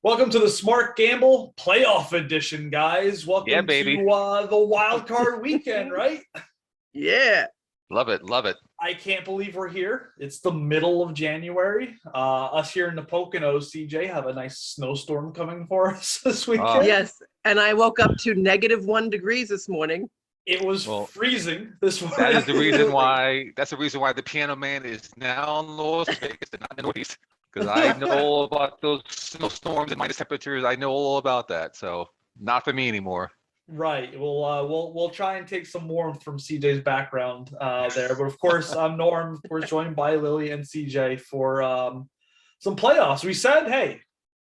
Welcome to the Smart Gamble Playoff Edition, guys. Yeah, Welcome baby. to the wild card weekend, right? Yeah. Love it. Love it. I can't believe we're here. It's the middle of January. Us here in the Poconos, CJ, have a nice snowstorm coming for us this weekend. Yes. And I woke up to -1 degrees this morning. It was freezing this morning. That is the reason why. That's the reason why the Piano Man is now in Las Vegas and not in the Northeast. Because I know all about those snowstorms and minus temperatures. I know all about that. So not for me anymore. Right. We'll try and take some warmth from CJ's background there. But of course, I'm Norm. We're joined by Lily and CJ for some playoffs. We said, hey,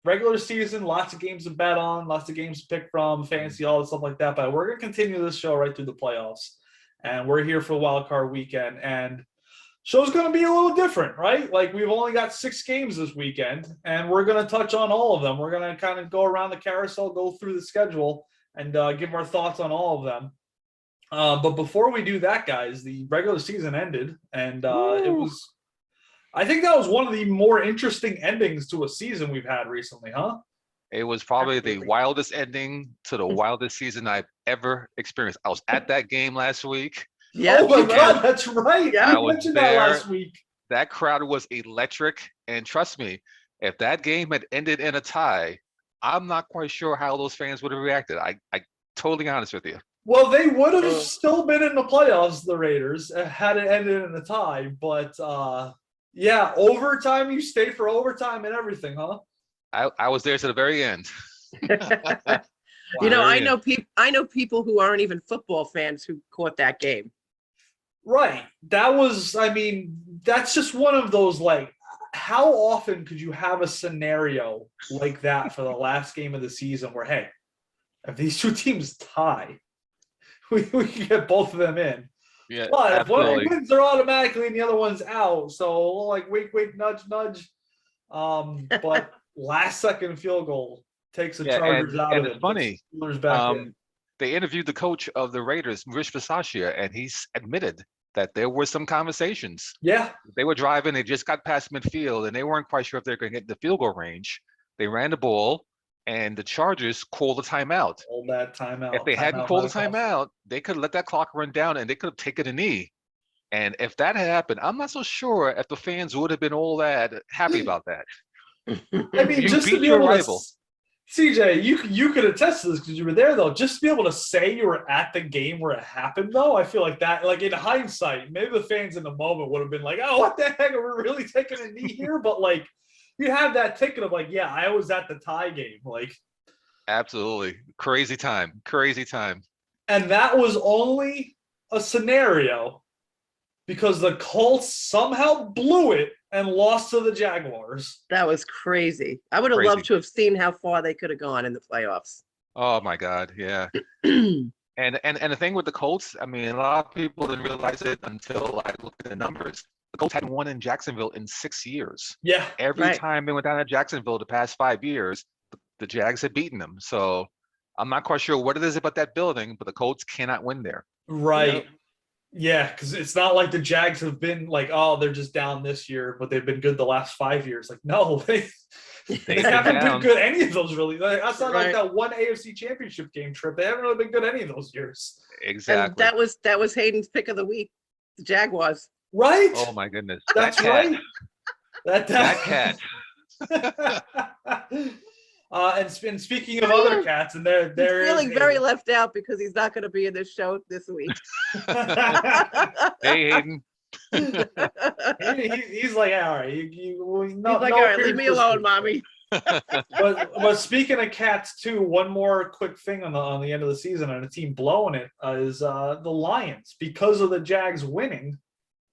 regular season, lots of games to bet on, lots of games to pick from, fantasy, all that stuff like that. But we're gonna continue this show right through the playoffs, and we're here for Wild Card Weekend. And show's going to be a little different, right? Like, we've only got 6 games this weekend, and we're going to touch on all of them. We're going to kind of go around the carousel, go through the schedule, and give our thoughts on all of them. But before we do that, guys, the regular season ended, and I think that was one of the more interesting endings to a season we've had recently, huh? It was probably the wildest ending to the wildest season I've ever experienced. I was at that game last week. Yeah. Oh my God, that's right. Yeah, I mentioned that last week. That crowd was electric. And trust me, if that game had ended in a tie, I'm not quite sure how those fans would have reacted. I totally honest with you. Well, they would have still been in the playoffs, the Raiders, had it ended in a tie. But yeah, overtime, you stayed for overtime and everything, huh? I was there to the very end. You know, I know people who aren't even football fans who caught that game. Right. That was, I mean, that's just one of those, like, how often could you have a scenario like that for the last game of the season where, hey, if these two teams tie, we can get both of them in. Yeah, but if one absolutely. wins, they're automatically and the other one's out. So, like, wink, wink, nudge, nudge. But last second field goal takes the Chargers out of it. It's funny. Back in. They interviewed the coach of the Raiders, Rich Bisaccia, and he's admitted that there were some conversations. Yeah. They were driving, they just got past midfield, and they weren't quite sure if they were going to get the field goal range. They ran the ball, and the Chargers called a timeout. Hold that timeout. If they hadn't called a timeout, they could have let that clock run down, and they could have taken a knee. And if that had happened, I'm not so sure if the fans would have been all that happy about that. I mean, You just to beat be your able rival. to, CJ, you could attest to this because you were there, though. Just to be able to say you were at the game where it happened, though, I feel like that, like, in hindsight, maybe the fans in the moment would have been like, oh, what the heck, are we really taking a knee here? But, like, you have that ticket of, like, yeah, I was at the tie game, like. Absolutely. Crazy time. Crazy time. And that was only a scenario because the Colts somehow blew it and lost to the Jaguars. That was crazy. I would have loved to have seen how far they could have gone in the playoffs. Oh my God, yeah. And the thing with the Colts, I mean, a lot of people didn't realize it until I looked at the numbers. The Colts hadn't won in Jacksonville in 6 years. Yeah. Every time they went down to Jacksonville the past 5 years, the Jags had beaten them. So I'm not quite sure what it is about that building, but the Colts cannot win there. Right. Yep. Yeah, because it's not like the Jags have been like, oh, they're just down this year, but they've been good the last 5 years. Like, no, they haven't been good any of those really. Like, that's not like that one AFC Championship game trip. They haven't really been good any of those years. Exactly. And that was Hayden's pick of the week, the Jaguars. Right? Oh my goodness. That's right. That cat. And speaking of other cats, and they're feeling very left out because he's not going to be in this show this week. Hey, Hayden. He's like, all right, he's like, all right, leave me alone, mommy. but speaking of cats too, one more quick thing on the end of the season and a team blowing it is the Lions. Because of the Jags winning,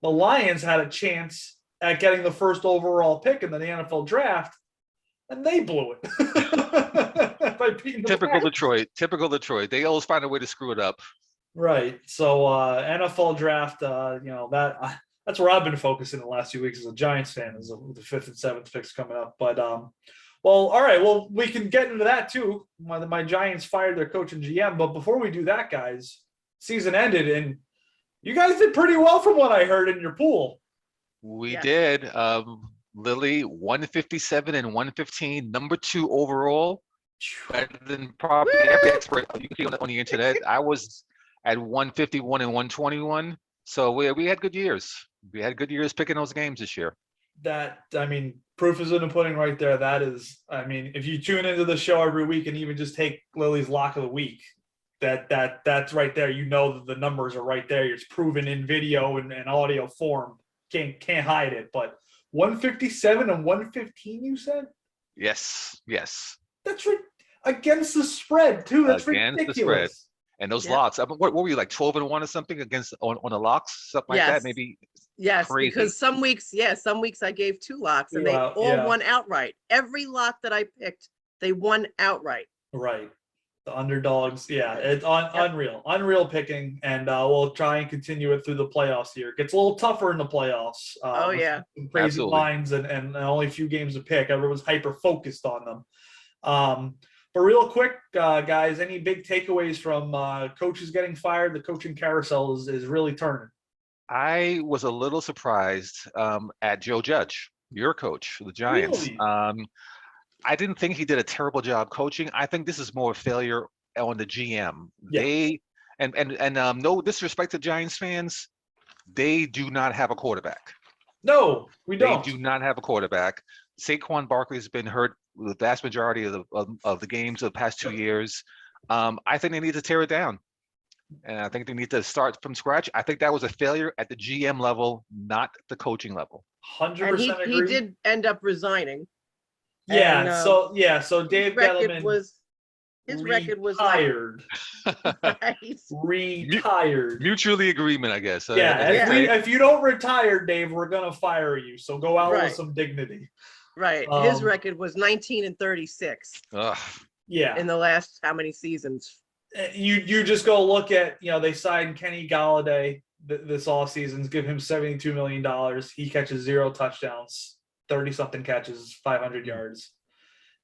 the Lions had a chance at getting the first overall pick in the NFL draft. And they blew it. By beating Typical Detroit. They always find a way to screw it up. Right. So NFL draft, that's where I've been focusing the last few weeks as a Giants fan, is the 5th and 7th picks coming up. But well, all right. Well, we can get into that too. My Giants fired their coach and GM. But before we do that, guys, season ended and you guys did pretty well from what I heard in your pool. We did. Lily, 157 and 115, number 2 overall, better than probably every expert you can see on the internet. I was at 151 and 121. So we had good years. We had good years picking those games this year. That, I mean, proof is in the pudding right there. That is, I mean, if you tune into the show every week and even just take Lily's lock of the week, that's right there. You know that the numbers are right there. It's proven in video and audio form. Can't hide it. But 157 and 115, you said? Yes. That's against the spread too. That's Against the ridiculous. spread. And those Yeah. locks, what were you, like 12 and 1 or something against on the locks, something like that? Yes. Maybe. Yes, Crazy. because some weeks I gave 2 locks and Two they out, all yeah. won outright. Every lock that I picked, they won outright. Right. The underdogs. Yeah, it's unreal picking, and we'll try and continue it through the playoffs here. It gets a little tougher in the playoffs. Oh, with yeah. some crazy Absolutely. lines and only a few games to pick. Everyone's hyper focused on them. But real quick, guys, any big takeaways from coaches getting fired? The coaching carousel is really turning. I was a little surprised at Joe Judge, your coach, the Giants. Really? I didn't think he did a terrible job coaching. I think this is more a failure on the GM. Yeah. They and no disrespect to Giants fans, they do not have a quarterback. No, we They don't. do not have a quarterback. Saquon Barkley has been hurt the vast majority of the games of the past 2 years. I think they need to tear it down. And I think they need to start from scratch. I think that was a failure at the GM level, not the coaching level. 100% And agree. he did end up resigning. Yeah. And, so Dave His record was like, retired. right. Retired. Mutually agreement, I guess. Yeah, Yeah. if you don't retire, Dave, we're gonna fire you. So go out Right. with some dignity. Right. His Um, record was 19 and 36 Ugh. Yeah, in the last how many seasons? you just go look at, they signed Kenny Galladay this offseason, give him $72 million. He catches 0 touchdowns, 30 something catches, 500 yards.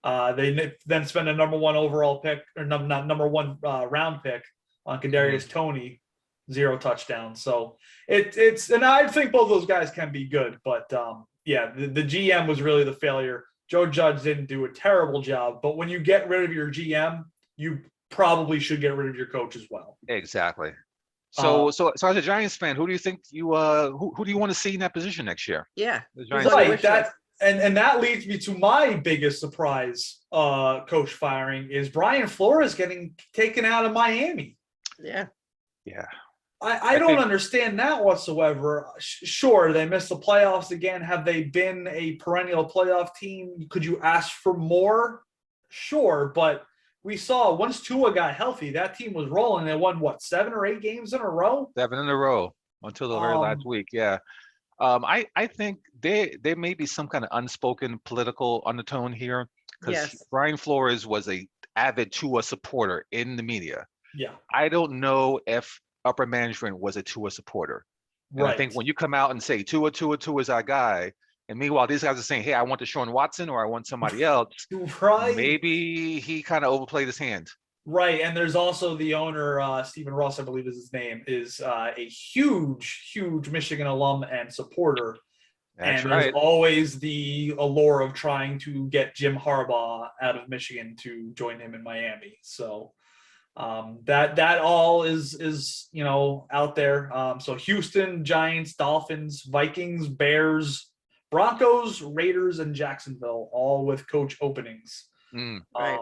They then spend a number 1 overall pick, or not number 1 round pick on Kadarius Toney, 0 touchdowns. So it's and I think both those guys can be good, but yeah, the GM was really the failure. Joe Judge didn't do a terrible job, but when you get rid of your GM, you probably should get rid of your coach as well. Exactly. So as a Giants fan, who do you think who do you want to see in that position next year? Yeah. The He's Giants. on the Right, wish that list. and that leads me to my biggest surprise coach firing is Brian Flores getting taken out of Miami. Yeah. Yeah. I don't understand that whatsoever. Sure, they missed the playoffs again. Have they been a perennial playoff team? Could you ask for more? Sure, but we saw once Tua got healthy, that team was rolling. They won, 7 or 8 games in a row? 7 in a row until the very last week. Yeah. I think there may be some kind of unspoken political undertone here, because Yes. Brian Flores was a avid Tua supporter in the media. Yeah, I don't know if upper management was a Tua supporter. And right. I think when you come out and say Tua is our guy, and meanwhile these guys are saying, hey, I want Deshaun Watson or I want somebody else, Right. maybe he kind of overplayed his hand. Right, and there's also the owner, Stephen Ross, I believe is his name, is a huge Michigan alum and supporter. That's and right. there's always the allure of trying to get Jim Harbaugh out of Michigan to join him in Miami. So that all is out there. So Houston, Giants, Dolphins, Vikings, Bears, Broncos, Raiders, and Jacksonville, all with coach openings. Right.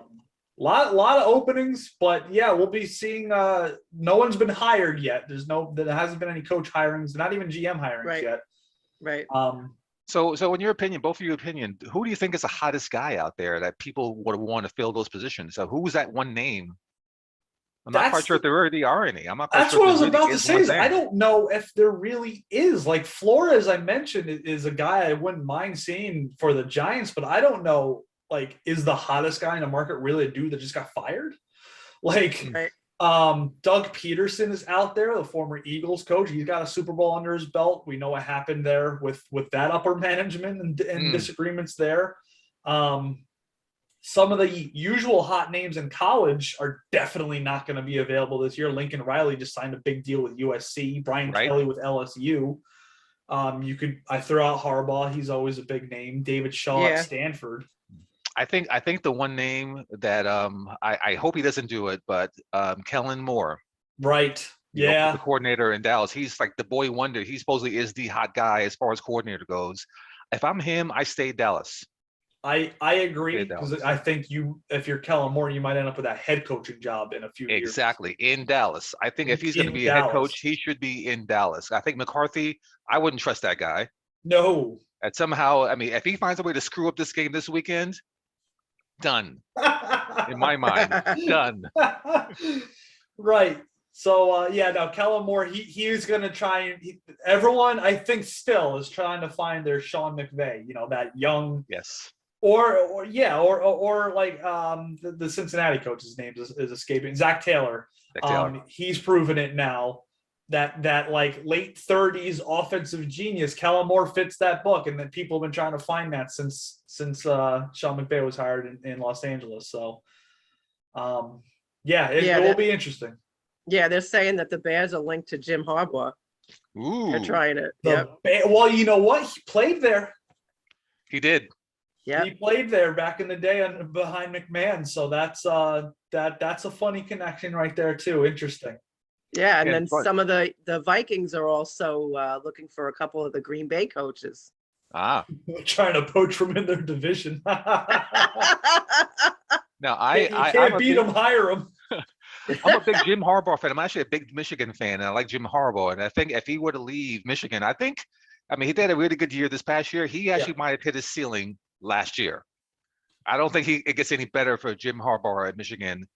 Lot of openings, but yeah, we'll be seeing. No one's been hired yet. There hasn't been any coach hirings, not even GM hirings Right. yet. Right. So in your opinion, both of your opinion, who do you think is the hottest guy out there that people would want to fill those positions? So who's that one name? I'm not quite sure if there already are any. I'm not quite That's sure. what I if was there about really to is say. one Is I name. don't know if there really is. Like Flores, I mentioned, is a guy I wouldn't mind seeing for the Giants, but I don't know. Like, is the hottest guy in the market really a dude that just got fired? Like, Right. Doug Peterson is out there, the former Eagles coach. He's got a Super Bowl under his belt. We know what happened there with that upper management and disagreements there. Some of the usual hot names in college are definitely not going to be available this year. Lincoln Riley just signed a big deal with USC. Brian Right. Kelly with LSU. I throw out Harbaugh. He's always a big name. David Shaw Yeah. at Stanford. I think the one name that I hope he doesn't do it, but Kellen Moore, Right. the Yeah. coordinator in Dallas, he's like the boy wonder. He supposedly is the hot guy as far as coordinator goes. If I'm him, I stay Dallas. I agree Stay because Dallas. I think if you're Kellen Moore, you might end up with that head coaching job in a few years. Exactly, in Dallas. I think if he's going to In be a head Dallas. coach, he should be in Dallas. I think McCarthy, I wouldn't trust that guy. No. And somehow, I mean, if he finds a way to screw up this game this weekend, done. In my mind, done. Right. So yeah, no, Kellen Moore, he is going to try and everyone I think still is trying to find their Sean McVay, that young Yes. or like the Cincinnati coach's name is escaping, Zach Taylor. He's proven it now that like late 30s offensive genius. Kellen Moore fits that book, and then people have been trying to find that since Sean McVay was hired in Los Angeles. So it will be interesting. Yeah, they're saying that the Bears are linked to Jim Harbaugh. Ooh. They're trying it. Well, you know what? He played there. He did. Yeah. He played there back in the day behind McMahon. So that's a funny connection right there too. Interesting. Yeah, and Yeah, then it's fun. some of the Vikings are also looking for a couple of the Green Bay coaches. Trying to poach from in their division. Now, you can't beat them, hire them. I'm a big Jim Harbaugh fan. I'm actually a big Michigan fan, and I like Jim Harbaugh. And I think if he were to leave Michigan, he did a really good year this past year. He actually might have hit his ceiling last year. I don't think it gets any better for Jim Harbaugh at Michigan,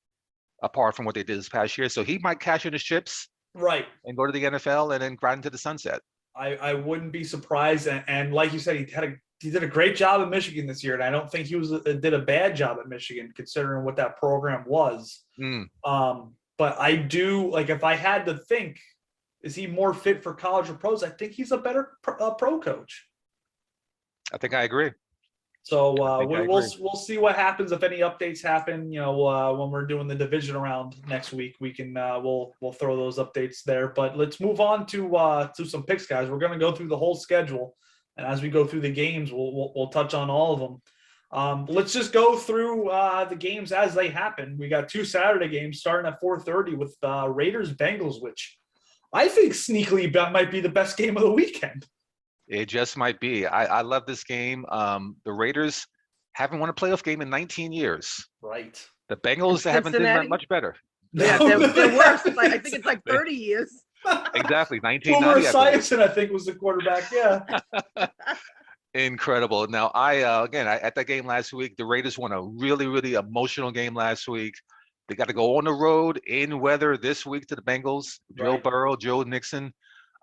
apart from what they did this past year. So he might cash in his chips, right, and go to the NFL and then grind into the sunset. I wouldn't be surprised. And like you said, he did a great job at Michigan this year, and I don't think he did a bad job at Michigan considering what that program was. But I do, like, if I had to think, is he more fit for college or pros? I think he's a better pro coach. I think I agree. So we'll see what happens if any updates happen. When we're doing the division round next week, we can we'll throw those updates there. But let's move on to some picks, guys. We're going to go through the whole schedule, and as we go through the games, we'll touch on all of them. Let's just go through the games as they happen. We got 2 Saturday games starting at 4:30 with Raiders Bengals, which I think sneakily might be the best game of the weekend. It just might be. I love this game. The Raiders haven't won a playoff game in 19 years. Right. The Bengals haven't done that much better. Yeah, they're worse. I think it's like 30 years. Exactly. Boomer Esiason, I think, was the quarterback. Yeah. Incredible. Now, at that game last week, the Raiders won a really, really emotional game last week. They got to go on the road in weather this week to the Bengals. Joe Burrow, Joe Nixon.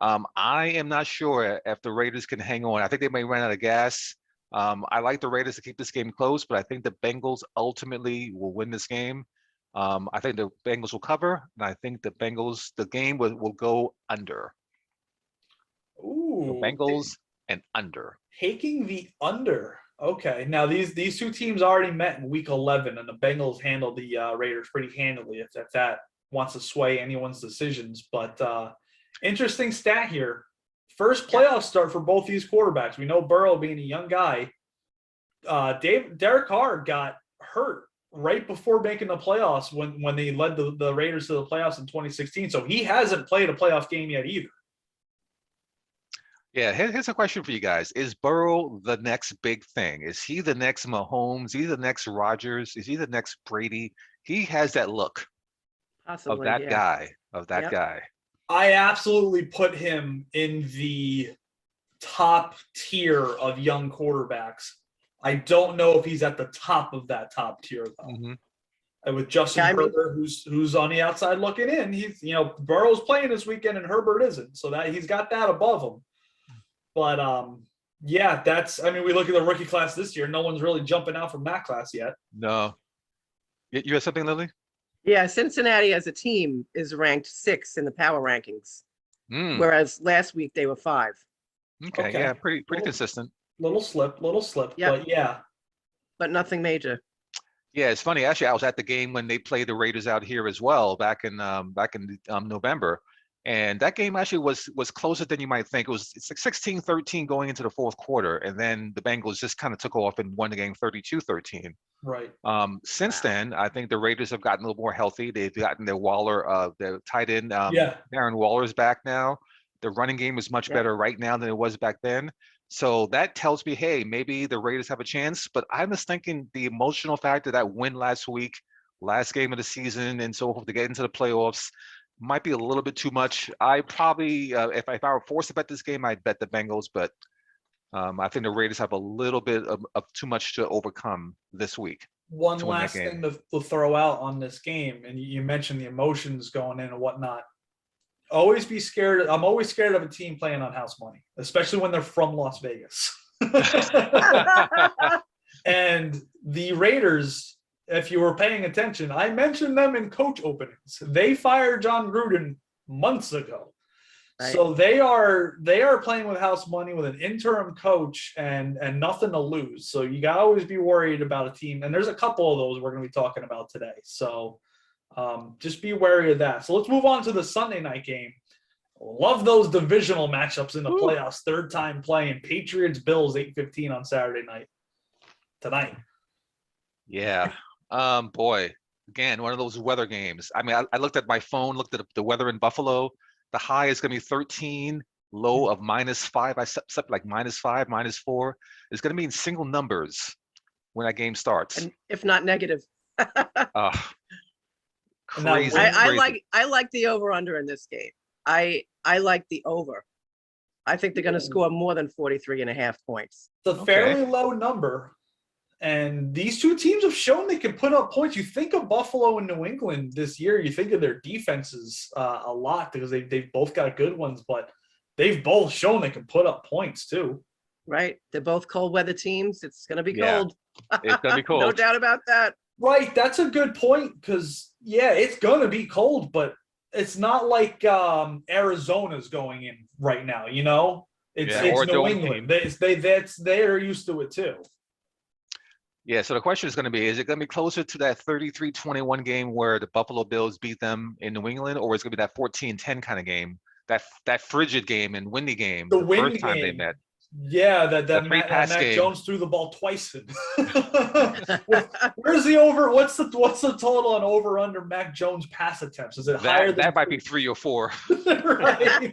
I am not sure if the Raiders can hang on. I think they may run out of gas. I like the Raiders to keep this game close, but I think the Bengals ultimately will win this game. I think the Bengals will cover, and I think the game will go under. Ooh. The Bengals and under. Taking the under. Okay. Now these two teams already met in week 11, and the Bengals handled the Raiders pretty handily if that wants to sway anyone's decisions. But interesting stat here. First playoff start for both these quarterbacks. We know Burrow being a young guy. Derek Carr got hurt right before making the playoffs when they led the Raiders to the playoffs in 2016. So he hasn't played a playoff game yet either. Yeah, here's a question for you guys. Is Burrow the next big thing? Is he the next Mahomes? Is he the next Rodgers? Is he the next Brady? He has that look Possibly, of that guy. I absolutely put him in the top tier of young quarterbacks. I don't know if he's at the top of that top tier though. Mm-hmm. And with Justin Herbert, who's on the outside looking in, he's Burrow's playing this weekend and Herbert isn't, so that he's got that above him. But we look at the rookie class this year. No one's really jumping out from that class yet. No. You have something, Lily? Yeah, Cincinnati as a team is ranked 6 in the power rankings, whereas last week they were 5. Okay. Yeah, pretty consistent. Little slip, yep. But yeah. But nothing major. Yeah, it's funny. Actually, I was at the game when they played the Raiders out here as well back in November. And that game actually was closer than you might think. It's like 16-13 going into the fourth quarter, and then the Bengals just kind of took off and won the game 32-13. Right. Since Wow. then, I think the Raiders have gotten a little more healthy. They've gotten their tight end, Yeah. Darren Waller's back now. The running game is much Yeah. better right now than it was back then. So that tells me, hey, maybe the Raiders have a chance. But I'm just thinking the emotional factor, that win last week, last game of the season, and so forth to get into the playoffs might be a little bit too much. I probably, if I were forced to bet this game, I'd bet the Bengals. But I think the Raiders have a little bit of too much to overcome this week. One To win that last game. thing to throw out on this game, and you mentioned the emotions going in and whatnot. Always be scared. I'm always scared of a team playing on house money, especially when they're from Las Vegas. And the Raiders, if you were paying attention, I mentioned them in coach openings. They fired John Gruden months ago. Right. So they are playing with house money with an interim coach and nothing to lose. So you gotta always be worried about a team. And there's a couple of those we're gonna be talking about today. So just be wary of that. So let's move on to the Sunday night game. Love those divisional matchups in the playoffs. Third time playing Patriots Bills 8:15 on Saturday night tonight. Yeah. Boy, again, one of those weather games. I mean, I looked at my phone, looked at the weather in Buffalo. The high is going to be 13, low of -5. I set like -5, -4. It's going to be in single numbers when that game starts. And if not negative. Crazy. I like the over under in this game. I like the over. I think they're going to score more than 43.5 points. It's a fairly low number. And these two teams have shown they can put up points. You think of Buffalo and New England this year, you think of their defenses a lot because they've both got good ones, but they've both shown they can put up points too. Right. They're both cold weather teams. It's going to be Yeah. cold. It's going to be cold. No doubt about that. Right. That's a good point because, yeah, it's going to be cold, but it's not like Arizona's going in right now, you know? It's or New England. They're used to it too. Yeah, so the question is going to be, is it going to be closer to that 33-21 game where the Buffalo Bills beat them in New England, or is it going to be that 14-10 kind of game, that frigid game and windy game, The first time they game. met? Yeah, that three-pass Mac game. Jones threw the ball twice. Where's the over? What's the total on over under Mac Jones pass attempts? Is it higher than That might be 3 or 4. right?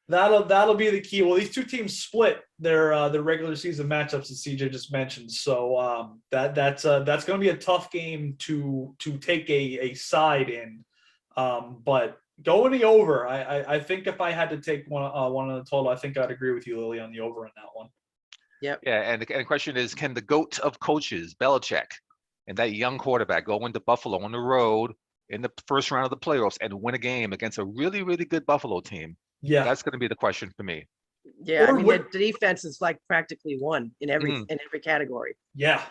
That'll be the key. Well, these two teams split their regular season matchups, as CJ just mentioned. So that's going to be a tough game to take a side in. But going the over, I think if I had to take one on the total, I think I'd agree with you, Lily, on the over on that one. Yep. Yeah, and the question is, can the GOAT of coaches, Belichick, and that young quarterback go into Buffalo on the road in the first round of the playoffs and win a game against a really, really good Buffalo team? Yeah, That's going to be the question for me. Yeah, I Or mean, would- the defense is like practically won in every category. yeah.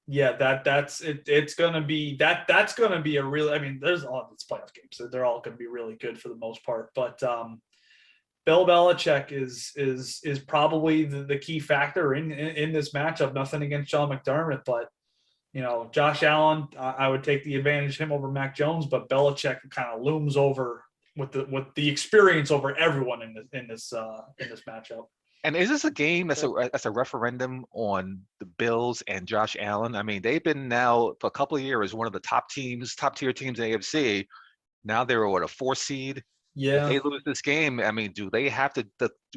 That's it. It's gonna be that's gonna be a real. I mean, there's all these playoff games, so they're all gonna be really good for the most part. But Bill Belichick is probably the key factor in this matchup. Nothing against Sean McDermott, but you know, Josh Allen, I would take the advantage of him over Mac Jones, but Belichick kind of looms over with the experience over everyone in this matchup. And is this a game that's a referendum on the Bills and Josh Allen? I mean, they've been now for a couple of years one of the top tier teams in the AFC. Now they're a 4 seed. Yeah, If they lose this game, I mean, do they have to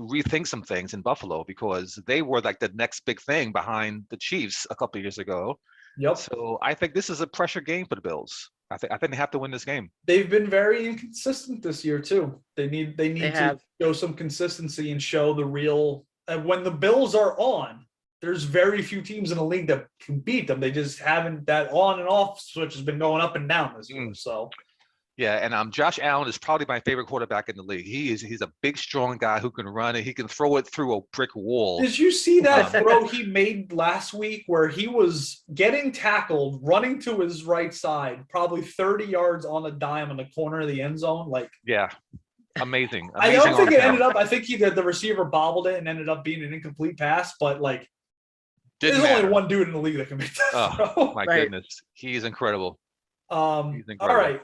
rethink some things in Buffalo, because they were like the next big thing behind the Chiefs a couple of years ago? yep. So I think this is a pressure game for the Bills. I think they have to win this game. They've been very inconsistent this year too. They need to have. show some consistency and show the real. And when the Bills are on, there's very few teams in the league that can beat them. They just haven't. That on and off switch has been going up and down this year. So Yeah, and Josh Allen is probably my favorite quarterback in the league. He's a big, strong guy who can run and he can throw it through a brick wall. did you see that throw he made last week where he was getting tackled, running to his right side, probably 30 yards on a dime in the corner of the end zone? Like, Yeah, amazing. I don't think arm it talent. ended up. I think the receiver bobbled it and ended up being an incomplete pass. But like, Didn't there's only matter. one dude in the league that can make that Oh, throw. My Right. goodness, he's incredible. All incredible. right,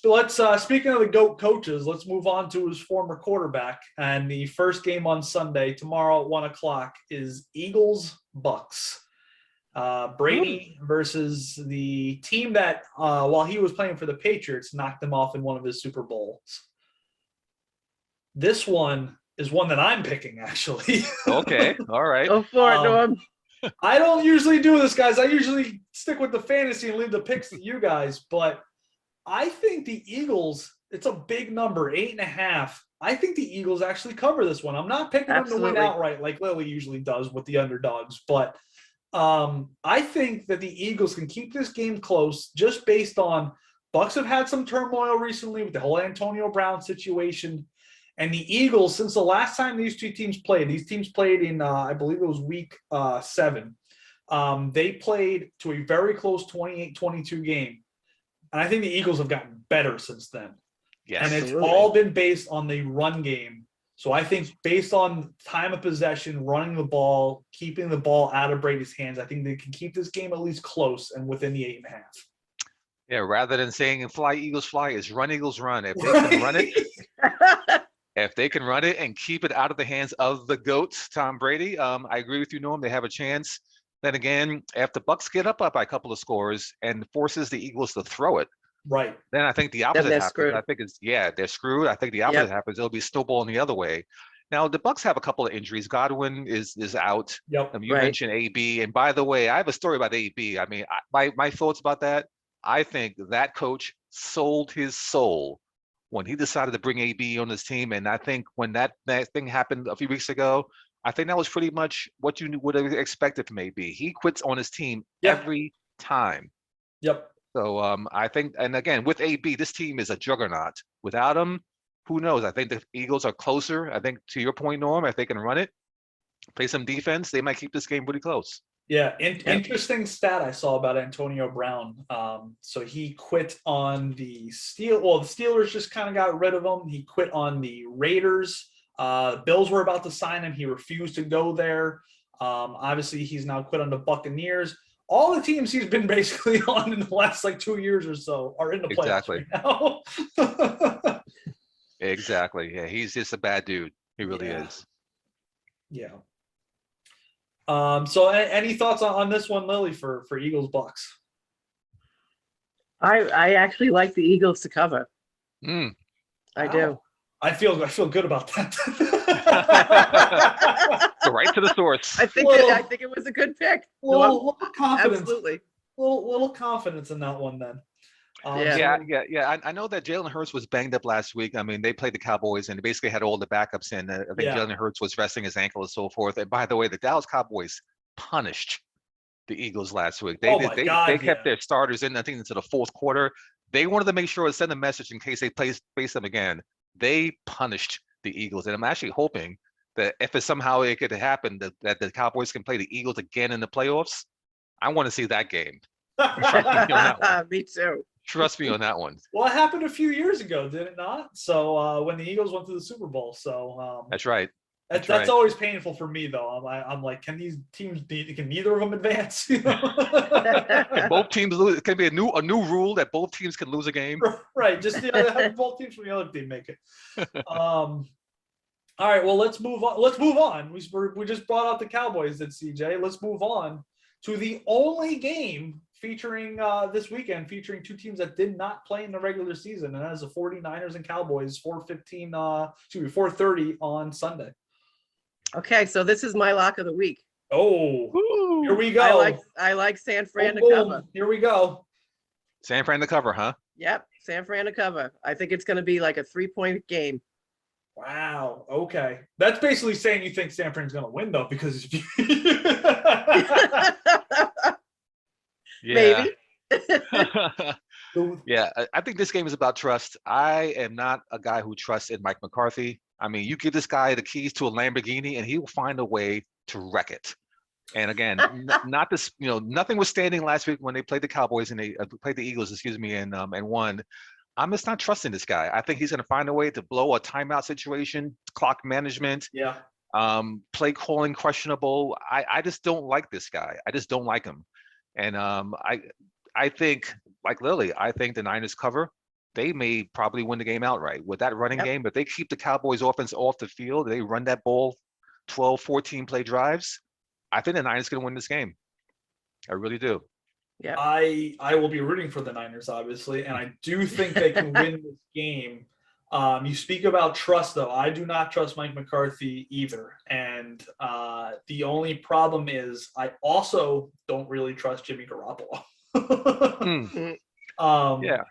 let's speaking of the GOAT coaches, let's move on to his former quarterback. And the first game on Sunday, tomorrow at 1:00, is Eagles Bucks. Brady versus the team that, while he was playing for the Patriots, knocked him off in one of his Super Bowls. This one is one that I'm picking, actually. Okay, all right. Go for it, Norm. I don't usually do this, guys. I usually stick with the fantasy and leave the picks to you guys. But I think the Eagles, it's a big number, 8.5. I think the Eagles actually cover this one. I'm not picking them to win Absolutely. outright like Lily usually does with the underdogs. But I think that the Eagles can keep this game close just based on Bucks have had some turmoil recently with the whole Antonio Brown situation. And the Eagles, since the last time these teams played in, I believe it was week 7. They played to a very close 28-22 game. And I think the Eagles have gotten better since then. Yes. And it's Absolutely. all been based on the run game. So I think based on time of possession, running the ball, keeping the ball out of Brady's hands, I think they can keep this game at least close and within the 8.5. Yeah, rather than saying fly Eagles fly, is run Eagles run. If they can run it, if they can run it and keep it out of the hands of the GOAT, Tom Brady, I agree with you, Norm. They have a chance. Then again, if the Bucks get up by a couple of scores and forces the Eagles to throw it, Right. then I think the opposite they're happens. screwed. I think they're screwed. I think the opposite happens. It'll be snowballing the other way. Now the Bucks have a couple of injuries. Godwin is out. Yep. You Right. mentioned AB, and by the way, I have a story about AB. I mean, my thoughts about that. I think that coach sold his soul when he decided to bring AB on his team, and I think when that thing happened a few weeks ago, I think that was pretty much what you would have expected from AB. He quits on his team Yeah. every time. Yep. So I think, and again, with AB, this team is a juggernaut. Without him, who knows? I think the Eagles are closer. I think to your point, Norm, if they can run it, play some defense, they might keep this game pretty close. Yeah, interesting stat I saw about Antonio Brown. So he quit on the Steelers just kind of got rid of him. He quit on the Raiders. Bills were about to sign him. He refused to go there. Obviously, he's now quit on the Buccaneers. All the teams he's been basically on in the last 2 years or so are in the playoffs Exactly. right now. Exactly. Yeah, he's just a bad dude. He really Yeah. is. Yeah. So any thoughts on this one, Lily, for Eagles Bucks? I actually like the Eagles to cover. Mm. I do. Wow. I feel good about that. Go right to the source. I think Well- I think it was a good pick. little confidence, Absolutely. little confidence in that one then. Yeah. Yeah. I know that Jalen Hurts was banged up last week. I mean, they played the Cowboys and they basically had all the backups in. I think Yeah. Jalen Hurts was resting his ankle and so forth. And by the way, the Dallas Cowboys punished the Eagles last week. Oh my God, They kept yeah. their starters in, I think, into the fourth quarter. They wanted to make sure to send a message in case they face them again. They punished the Eagles. And I'm actually hoping that if somehow it could happen that the Cowboys can play the Eagles again in the playoffs, I want to see that game. Me too. Trust me on that one. Well, it happened a few years ago, did it not? So when the Eagles went to the Super Bowl, so That's right. that's right. always painful for me though. I'm like, can these teams can neither of them advance? You know? If both teams lose, it can be a new rule that both teams can lose a game. Right, just have both teams from the other team make it. All right, well, let's move on. We just brought out the Cowboys at CJ. Let's move on to the only game featuring this weekend, featuring two teams that did not play in the regular season, and that is the 49ers and Cowboys, 4:30 on Sunday. Okay, so this is my lock of the week. Oh, here we go. I like San Fran to Boom, cover. here we go. San Fran to cover, huh? Yep, San Fran to cover. I think it's going to be like a 3-point game. Wow. Okay, that's basically saying you think San Fran's going to win though, because if you Yeah. Maybe. Yeah, I think this game is about trust. I am not a guy who trusts in Mike McCarthy. I mean, you give this guy the keys to a Lamborghini and he will find a way to wreck it. And again, not this, nothing was standing last week when they played the Cowboys and they played the Eagles, and won. I'm just not trusting this guy. I think he's going to find a way to blow a timeout situation, clock management, Yeah. play calling questionable. I just don't like this guy. I just don't like him. And I think, like Lily, I think the Niners cover. they may probably win the game outright with that running Yep. game. But they keep the Cowboys offense off the field. They run that ball 12, 14 play drives. I think the Niners going to win this game. I really do. Yeah. I will be rooting for the Niners, obviously, and I do think they can win this game. You speak about trust, though. I do not trust Mike McCarthy either. And the only problem is I also don't really trust Jimmy Garoppolo. Yeah.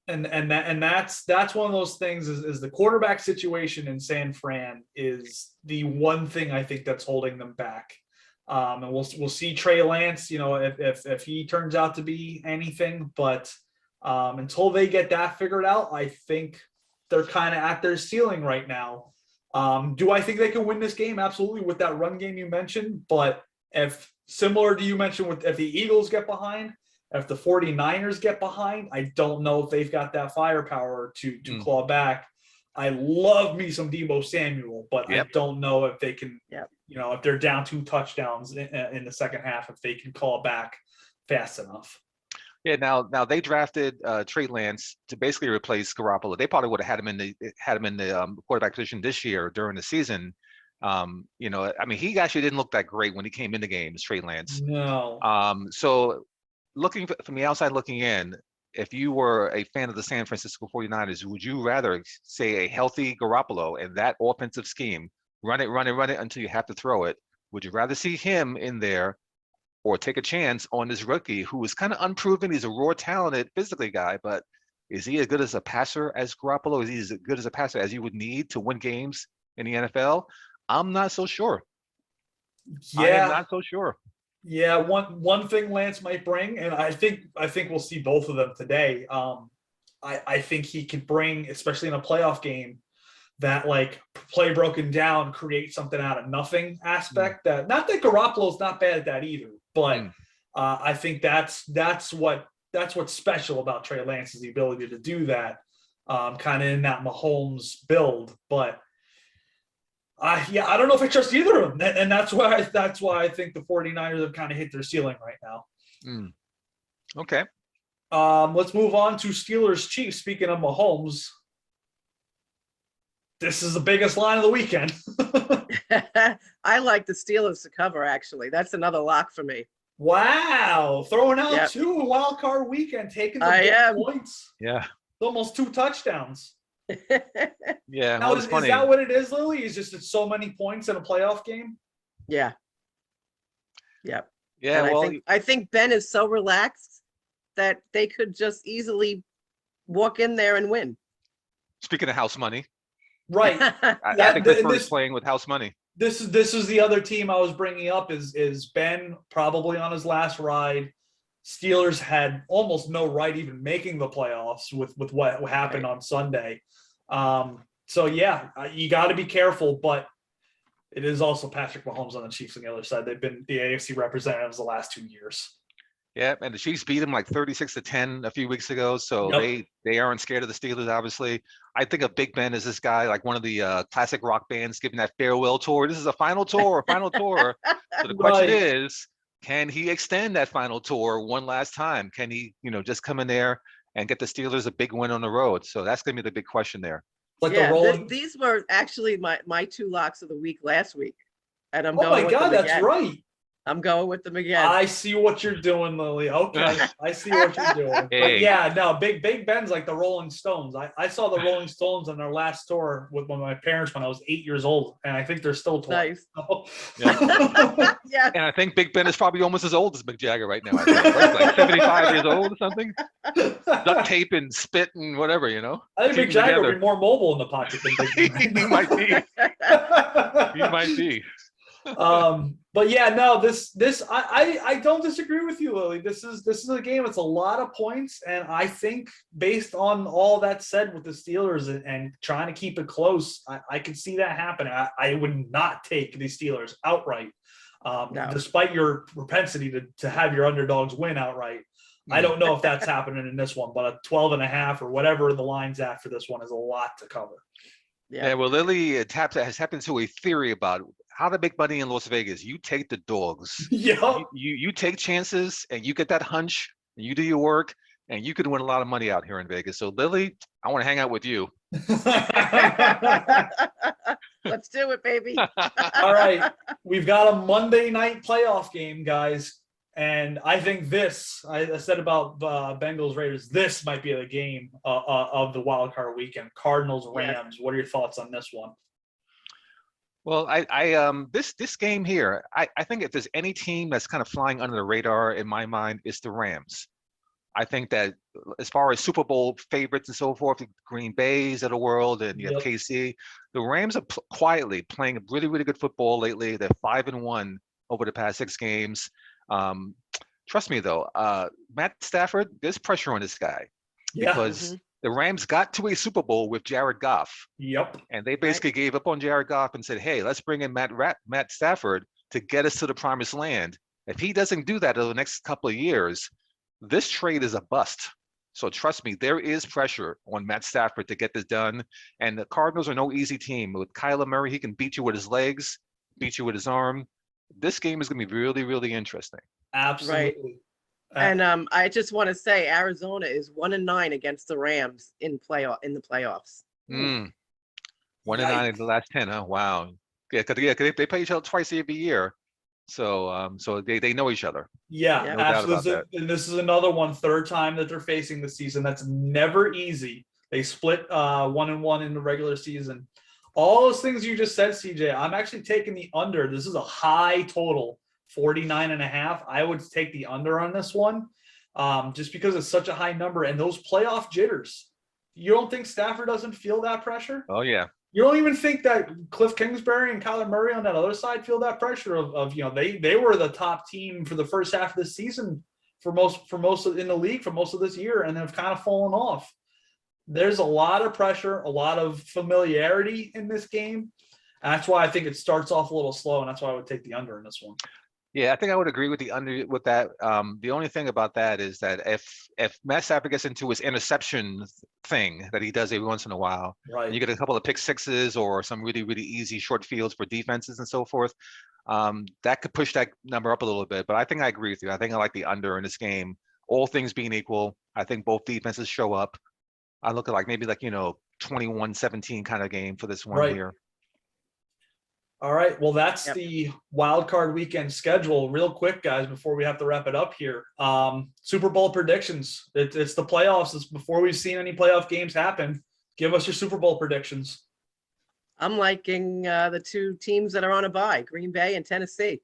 And that's one of those things is the quarterback situation in San Fran is the one thing I think that's holding them back. And we'll see Trey Lance, if he turns out to be anything, but until they get that figured out, I think they're kind of at their ceiling right now. Do I think they can win this game? Absolutely, with that run game you mentioned. But if similar to you mentioned, if the Eagles get behind, if the 49ers get behind, I don't know if they've got that firepower to claw back. I love me some Deebo Samuel, but I don't know if they can, if they're down 2 touchdowns in the second half, if they can call back fast enough. Yeah, now they drafted Trey Lance to basically replace Garoppolo. They probably would have had him in the quarterback position this year during the season. He actually didn't look that great when he came in the games, Trey Lance. No. So looking from the outside looking in, if you were a fan of the San Francisco 49ers, would you rather say a healthy Garoppolo and that offensive scheme, run it until you have to throw it? Would you rather see him in there or take a chance on this rookie who is kind of unproven? He's a raw, talented, physically guy, but is he as good as a passer as Garoppolo? Is he as good as a passer as you would need to win games in the NFL? I'm not so sure. I am not so sure. Yeah, one thing Lance might bring, and I think we'll see both of them today. I think he can bring, especially in a playoff game, that like play broken down, create something out of nothing aspect. That not that Garoppolo's not bad at that either, but I think that's what's special about Trey Lance is the ability to do that, kind of in that Mahomes build. But I don't know if I trust either of them, and that's why I think the 49ers have kind of hit their ceiling right now. Okay. Let's move on to Steelers Chiefs. Speaking of Mahomes, this is the biggest line of the weekend. I like the Steelers to cover, actually. That's another lock for me. Wow. Throwing out 2 wild card weekend, taking the big points. Yeah. Almost 2 touchdowns. Yeah. Now, is that what it is, Lily? Is just it's so many points in a playoff game? Yeah. Yeah. Yeah. And I think Ben is so relaxed that they could just easily walk in there and win. Speaking of house money. Right. I think Pittsburgh is playing with house money. This is the other team I was bringing up is Ben probably on his last ride. Steelers had almost no right even making the playoffs with what happened on Sunday. So yeah, you got to be careful, but it is also Patrick Mahomes on the Chiefs on the other side. They've been the AFC representatives the last 2 years. Yeah, and the Chiefs beat them like 36-10 a few weeks ago, so they aren't scared of the Steelers. Obviously, I think of Big Ben as this guy, like one of the classic rock bands giving that farewell tour. This is a final tour, final tour. So the question is, can he extend that final tour one last time? Can he, just come in there and get the Steelers a big win on the road? So that's going to be the big question there. Like these were actually my 2 locks of the week last week, and I'm going. Oh my God, that's right. I'm going with them again. I see what you're doing, Lily. Okay, I see what you're doing. Hey. But yeah, no, Big Ben's like the Rolling Stones. I saw the Rolling Stones on their last tour with my parents when I was 8 years old, and I think they're still touring. Nice. Yeah. And I think Big Ben is probably almost as old as Mick Jagger right now. I think, right? Like 75 years old or something. Duct tape and spit and whatever, I think Mick Jagger would be more mobile in the pocket than Big Ben. He might be. He might be. But yeah, no, I don't disagree with you, Lily. This is a game. It's a lot of points, and I think based on all that said with the Steelers and trying to keep it close, I could see that happening. I would not take the Steelers outright, despite your propensity to have your underdogs win outright. I don't know if that's happening in this one, but a 12.5 or whatever the line's at for this one is a lot to cover. Yeah, well, Lily has happened to a theory about how to make money in Las Vegas. You take the dogs. Yeah. You take chances and you get that hunch and you do your work. and you could win a lot of money out here in Vegas. So Lily, I want to hang out with you. Let's do it, baby. All right, we've got a Monday night playoff game, guys, and I think I said about Bengals Raiders. This might be the game of the wild card weekend. Cardinals Rams. What are your thoughts on this one? Well, this game here, I think if there's any team that's kind of flying under the radar in my mind, it's the Rams. I think that as far as Super Bowl favorites and so forth, the Green Bays of the world, and you have KC, the Rams are quietly playing really, really good football lately. They're 5-1 over the past 6 games. Trust me though, Matt Stafford, there's pressure on this guy because the Rams got to a Super Bowl with Jared Goff. Yep. And they basically gave up on Jared Goff and said, hey, let's bring in Matt Stafford to get us to the promised land. If he doesn't do that over the next couple of years, this trade is a bust. So trust me, there is pressure on Matt Stafford to get this done. And the Cardinals are no easy team. With Kyler Murray, he can beat you with his legs, beat you with his arm. This game is going to be really, really interesting. Absolutely. Right. And I just want to say Arizona is 1-9 against the Rams in the playoffs. 1-9 in the last 10, huh? Wow. Yeah, because they play each other twice every year. So they know each other. Yeah, no absolutely. And this is another one, third time that they're facing this season. That's never easy. They split 1-1 in the regular season. All those things you just said, CJ, I'm actually taking the under. This is a high total, 49.5. I would take the under on this one, just because it's such a high number and those playoff jitters. You don't think Stafford doesn't feel that pressure? Oh yeah. You don't even think that Cliff Kingsbury and Kyler Murray on that other side feel that pressure of they were the top team for the first half of the season for most in the league for most of this year and have kind of fallen off. There's a lot of pressure, a lot of familiarity in this game. And that's why I think it starts off a little slow, and that's why I would take the under in this one. Yeah, I think I would agree with the under with that. The only thing about that is that if Matt Stafford gets into his interception thing that he does every once in a while, right, and you get a couple of pick sixes or some really, really easy short fields for defenses and so forth, that could push that number up a little bit. But I think I agree with you. I think I like the under in this game. All things being equal, I think both defenses show up. I look at maybe 21-17 kind of game for this one here. All right. Well, that's the wild card weekend schedule. Real quick, guys, before we have to wrap it up here. Super Bowl predictions. It's the playoffs. It's before we've seen any playoff games happen. Give us your Super Bowl predictions. I'm liking the two teams that are on a bye, Green Bay and Tennessee.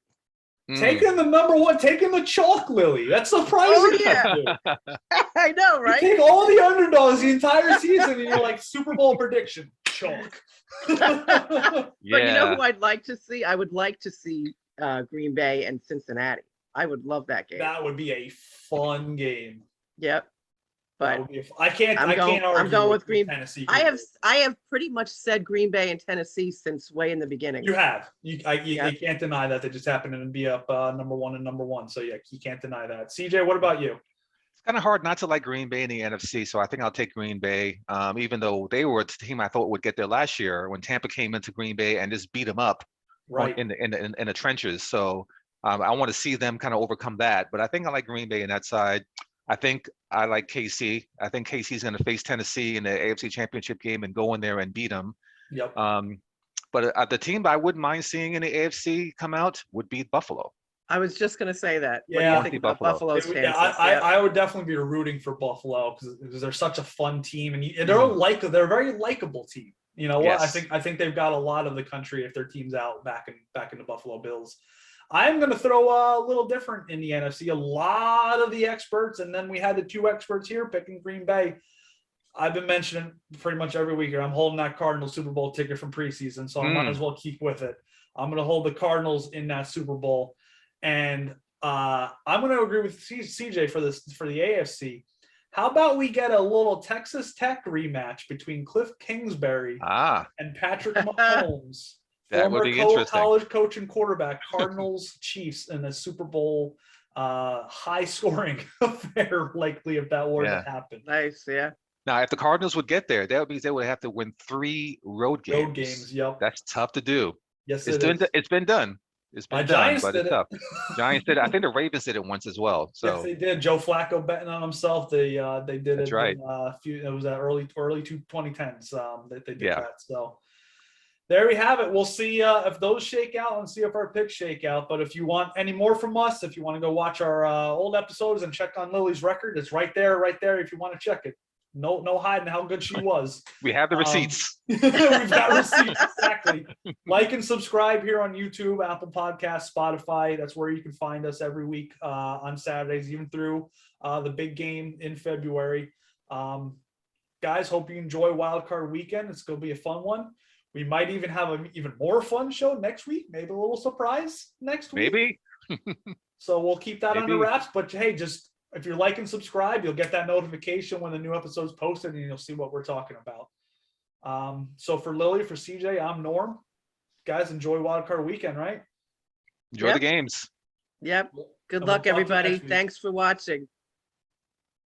Taking the number one, taking the chalk, Lily. That's surprising. Oh, yeah. I know, right? You take all the underdogs the entire season and you're like, Super Bowl prediction, chalk. But you know who I'd like to see? I would like to see Green Bay and Cincinnati. I would love that game. That would be a fun game. Yep. But I can't argue. I'm going with Green Tennessee. I have pretty much said Green Bay and Tennessee since way in the beginning. You have. You can't deny that. They just happened to be up number one and number one. So yeah, you can't deny that. CJ, what about you? It's kind of hard not to like Green Bay in the NFC, so I think I'll take Green Bay. Even though they were a team I thought would get there last year when Tampa came into Green Bay and just beat them up in the trenches. So I want to see them kind of overcome that. But I think I like Green Bay in that side. I think I like KC. I think KC is going to face Tennessee in the AFC Championship game and go in there and beat them. Yep. But the team that I wouldn't mind seeing in the AFC come out would be Buffalo. I was just going to say that. Yeah, what do you think about Buffalo's chances? I would definitely be rooting for Buffalo because they're such a fun team and they're they're a very likable team. You know what? Yes. I think they've got a lot of the country if their team's out back in the Buffalo Bills. I'm going to throw a little different in the NFC. A lot of the experts, and then we had the two experts here picking Green Bay. I've been mentioning pretty much every week here. I'm holding that Cardinals Super Bowl ticket from preseason, so I might as well keep with it. I'm going to hold the Cardinals in that Super Bowl, and I'm going to agree with CJ for the AFC. How about we get a little Texas Tech rematch between Cliff Kingsbury and Patrick Mahomes? That would be interesting. College coach and quarterback, Cardinals Chiefs in a Super Bowl high scoring affair, likely if that were to happen. Nice, yeah. Now, if the Cardinals would get there, that means they would have to win 3 road games. Road games, yep. That's tough to do. Yes, it's been done. It's been done, Giants but did it's it. tough. Giants did it. I think the Ravens did it once as well. Yes, So they did. Joe Flacco betting on himself. They did That's it. right. In, a few. It was that early 2010s. That they did Yeah. that. So there we have it. We'll see if those shake out and see if our picks shake out. But if you want any more from us, if you want to go watch our old episodes and check on Lily's record, it's right there. If you want to check it. No hiding how good she was. we have the receipts. We've got receipts, exactly. Like and subscribe here on YouTube, Apple Podcasts, Spotify. That's where you can find us every week on Saturdays, even through the big game in February. Guys, hope you enjoy Wildcard Weekend. It's going to be a fun one. We might even have an even more fun show next week. Maybe a little surprise next week. Maybe. So we'll keep that under Maybe. wraps. But hey, just if you're like and subscribe, you'll get that notification when the new episode's posted, and you'll see what we're talking about. So for Lily, for CJ, I'm Norm. Guys, enjoy Wildcard Weekend, right? Enjoy Yep. the games. Yep. Good And luck, we'll talk to you everybody. next week. Thanks for watching.